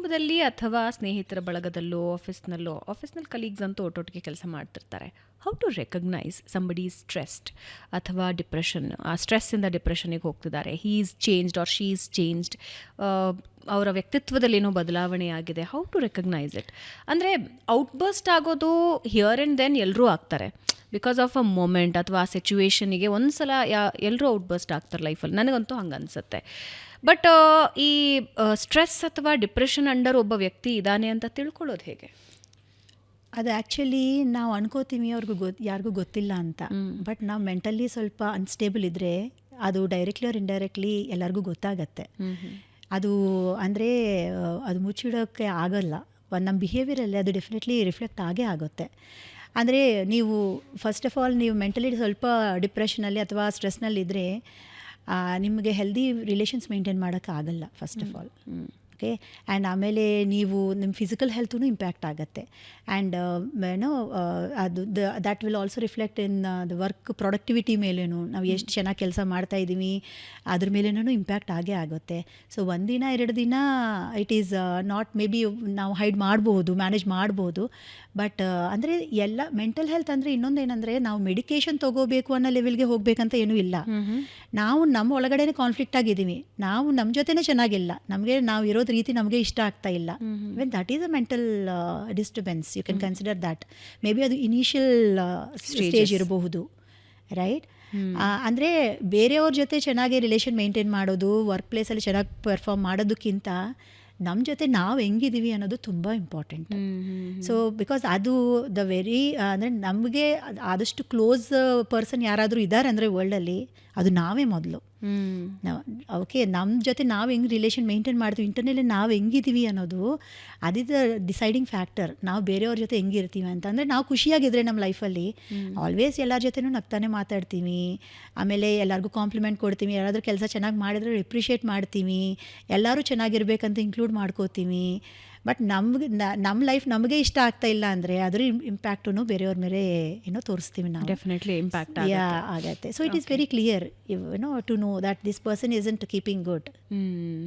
ಕುಟುಂಬದಲ್ಲಿ ಅಥವಾ ಸ್ನೇಹಿತರ ಬಳಗದಲ್ಲೋ ಆಫೀಸ್ನಲ್ಲಿ ಕಲೀಗ್ಸ್ ಅಂತೂ ಒಟ್ಟೊಟ್ಟಿಗೆ ಕೆಲಸ ಮಾಡ್ತಿರ್ತಾರೆ. How to recognise somebody stressed ಅಥವಾ ಡಿಪ್ರೆಷನ್, ಆ ಸ್ಟ್ರೆಸ್ಸಿಂದ ಡಿಪ್ರೆಷನಿಗೆ ಹೋಗ್ತಿದ್ದಾರೆ, he is changed or she is changed, ಅವರ ವ್ಯಕ್ತಿತ್ವದಲ್ಲಿ ಏನೋ ಬದಲಾವಣೆ ಆಗಿದೆ. How to recognise it? ಅಂದರೆ ಔಟ್ಬರ್ಸ್ಟ್ ಆಗೋದು ಹಿಯರ್ ಆ್ಯಂಡ್ ದೆನ್ ಎಲ್ಲರೂ ಆಗ್ತಾರೆ ಬಿಕಾಸ್ ಆಫ್ ಅ ಮೊಮೆಂಟ್ ಅಥವಾ ಆ ಸಿಚುವೇಶನಿಗೆ ಒಂದು ಸಲ ಎಲ್ಲರೂ ಔಟ್ಬರ್ಸ್ಟ್ ಆಗ್ತಾರೆ ಲೈಫಲ್ಲಿ, ನನಗಂತೂ ಹಂಗೆ ಅನಿಸುತ್ತೆ. ಬಟ್ ಈ ಸ್ಟ್ರೆಸ್ ಅಥವಾ ಡಿಪ್ರೆಷನ್ ಅಂಡರ್ ಒಬ್ಬ ವ್ಯಕ್ತಿ ಇದ್ದಾನೆ ಅಂತ ತಿಳ್ಕೊಳ್ಳೋದು ಹೇಗೆ? ಅದು ಆ್ಯಕ್ಚುಲಿ ನಾವು ಅನ್ಕೋತೀವಿ ಅವ್ರಿಗೂ ಯಾರಿಗೂ ಗೊತ್ತಿಲ್ಲ ಅಂತ. ಬಟ್ ನಾವು ಮೆಂಟಲಿ ಸ್ವಲ್ಪ ಅನ್ಸ್ಟೇಬಲ್ ಇದ್ದರೆ ಅದು ಡೈರೆಕ್ಟ್ಲಿ ಆರ್ ಇಂಡೈರೆಕ್ಟ್ಲಿ ಎಲ್ಲರಿಗೂ ಗೊತ್ತಾಗತ್ತೆ. ಅದು ಅಂದರೆ ಅದು ಮುಚ್ಚಿಡೋಕ್ಕೆ ಆಗೋಲ್ಲ. ನಮ್ಮ ಬಿಹೇವಿಯರಲ್ಲಿ ಅದು ಡೆಫಿನೆಟ್ಲಿ ರಿಫ್ಲೆಕ್ಟ್ ಆಗೇ ಆಗುತ್ತೆ. ಅಂದರೆ ನೀವು ಫಸ್ಟ್ ಆಫ್ ಆಲ್ ನೀವು ಮೆಂಟಲಿ ಸ್ವಲ್ಪ ಡಿಪ್ರೆಷನಲ್ಲಿ ಅಥವಾ ಸ್ಟ್ರೆಸ್ನಲ್ಲಿದ್ದರೆ ನಿಮಗೆ ಹೆಲ್ದಿ ರಿಲೇಷನ್ಸ್ ಮೇಂಟೈನ್ ಮಾಡೋಕ್ಕಾಗಲ್ಲ first of all. Okay, and ಆಮೇಲೆ ನೀವು ನಿಮ್ಮ ಫಿಸಿಕಲ್ ಹೆಲ್ತೂ ಇಂಪ್ಯಾಕ್ಟ್ ಆಗುತ್ತೆ. ಆ್ಯಂಡ್ ಏನೋ ಅದು that will also reflect in the work productivity ಮೇಲೇನು, ನಾವು ಎಷ್ಟು ಚೆನ್ನಾಗಿ ಕೆಲಸ ಮಾಡ್ತಾಯಿದ್ದೀವಿ ಅದ್ರ ಮೇಲೇನೂ ಇಂಪ್ಯಾಕ್ಟ್ ಆಗೇ ಆಗುತ್ತೆ. ಸೊ ಒಂದಿನ 2 ದಿನ it is not may be ನಾವು ಹೈಡ್ ಮಾಡ್ಬೋದು, ಮ್ಯಾನೇಜ್ ಮಾಡ್ಬೋದು. ಬಟ್ ಅಂದರೆ ಎಲ್ಲ ಮೆಂಟಲ್ ಹೆಲ್ತ್ ಅಂದರೆ ಇನ್ನೊಂದೇನೆಂದರೆ ನಾವು ಮೆಡಿಕೇಷನ್ ತೊಗೋಬೇಕು ಅನ್ನೋ ಲೆವೆಲ್ಗೆ ಹೋಗಬೇಕಂತ ಏನೂ ಇಲ್ಲ. ನಾವು ನಮ್ಮ ಒಳಗಡೆನೇ ಕಾನ್ಫ್ಲಿಕ್ಟ್ ಆಗಿದ್ದೀವಿ, ನಾವು ನಮ್ಮ ಜೊತೆನೇ ಚೆನ್ನಾಗಿಲ್ಲ, ನಾವು ಇರೋದು ರೀತಿ ನಮಗೆ ಇಷ್ಟ ಆಗ್ತಾ ಇಲ್ಲ. When that is a mental disturbance, you can consider that. Maybe ಅದು ಇನಿಷಿಯಲ್ ಸ್ಟೇಜ್ ಇರಬಹುದು, ರೈಟ್? ಅಂದರೆ ಬೇರೆಯವ್ರ ಜೊತೆ ಚೆನ್ನಾಗಿ ರಿಲೇಷನ್ ಮೇಂಟೈನ್ ಮಾಡೋದು, ವರ್ಕ್ ಪ್ಲೇಸಲ್ಲಿ ಚೆನ್ನಾಗಿ ಪರ್ಫಾರ್ಮ್ ಮಾಡೋದಕ್ಕಿಂತ ನಮ್ಮ ಜೊತೆ ನಾವು ಹೆಂಗಿದ್ದೀವಿ ಅನ್ನೋದು ತುಂಬ ಇಂಪಾರ್ಟೆಂಟ್. ಸೊ ಬಿಕಾಸ್ ಅದು ದ ವೆರಿ ಅಂದರೆ ನಮಗೆ ಆದಷ್ಟು ಕ್ಲೋಸ್ ಪರ್ಸನ್ ಯಾರಾದರೂ ಇದ್ದಾರೆ ಅಂದರೆ ವರ್ಲ್ಡಲ್ಲಿ ಅದು ನಾವೇ ಮೊದಲು. ಓಕೆ, ನಮ್ಮ ಜೊತೆ ನಾವು ಹೆಂಗೆ ರಿಲೇಷನ್ ಮೇಂಟೈನ್ ಮಾಡ್ತೀವಿ, ಇಂಟರ್ನಲ್ಲಿ ನಾವು ಹೆಂಗಿದ್ದೀವಿ ಅನ್ನೋದು ಅದಿದ ಡಿಸೈಡಿಂಗ್ ಫ್ಯಾಕ್ಟರ್. ನಾವು ಬೇರೆಯವ್ರ ಜೊತೆ ಹೆಂಗಿರ್ತೀವಿ ಅಂತ ಅಂದರೆ ನಾವು ಖುಷಿಯಾಗಿದ್ದರೆ ನಮ್ಮ ಲೈಫಲ್ಲಿ ಆಲ್ವೇಸ್ ಎಲ್ಲರ ಜೊತೆನೂ ನಗ್ತಾನೆ ಮಾತಾಡ್ತೀವಿ, ಆಮೇಲೆ ಎಲ್ಲರಿಗೂ ಕಾಂಪ್ಲಿಮೆಂಟ್ ಕೊಡ್ತೀವಿ, ಯಾರಾದರೂ ಕೆಲಸ ಚೆನ್ನಾಗಿ ಮಾಡಿದ್ರೆ ಎಪ್ರಿಷಿಯೇಟ್ ಮಾಡ್ತೀವಿ, ಎಲ್ಲರೂ ಚೆನ್ನಾಗಿರ್ಬೇಕಂತ ಇನ್ಕ್ಲೂಡ್ ಮಾಡ್ಕೋತೀವಿ. ಬಟ್ ನಮ್ಮ ಲೈಫ್ ನಮಗೆ ಇಷ್ಟ ಆಗ್ತಾ ಇಲ್ಲ ಅಂದರೆ ಅದರ ಇಂಪ್ಯಾಕ್ಟೂ ಬೇರೆಯವ್ರ ಮೇಲೆ ಏನೋ ತೋರಿಸ್ತೀವಿ ನಾವು. ಡೆಫಿನೆಟ್ಲಿ ಇಂಪ್ಯಾಕ್ಟ್ ಆಗುತ್ತೆ. So it is very clear to know that this person isn't keeping good.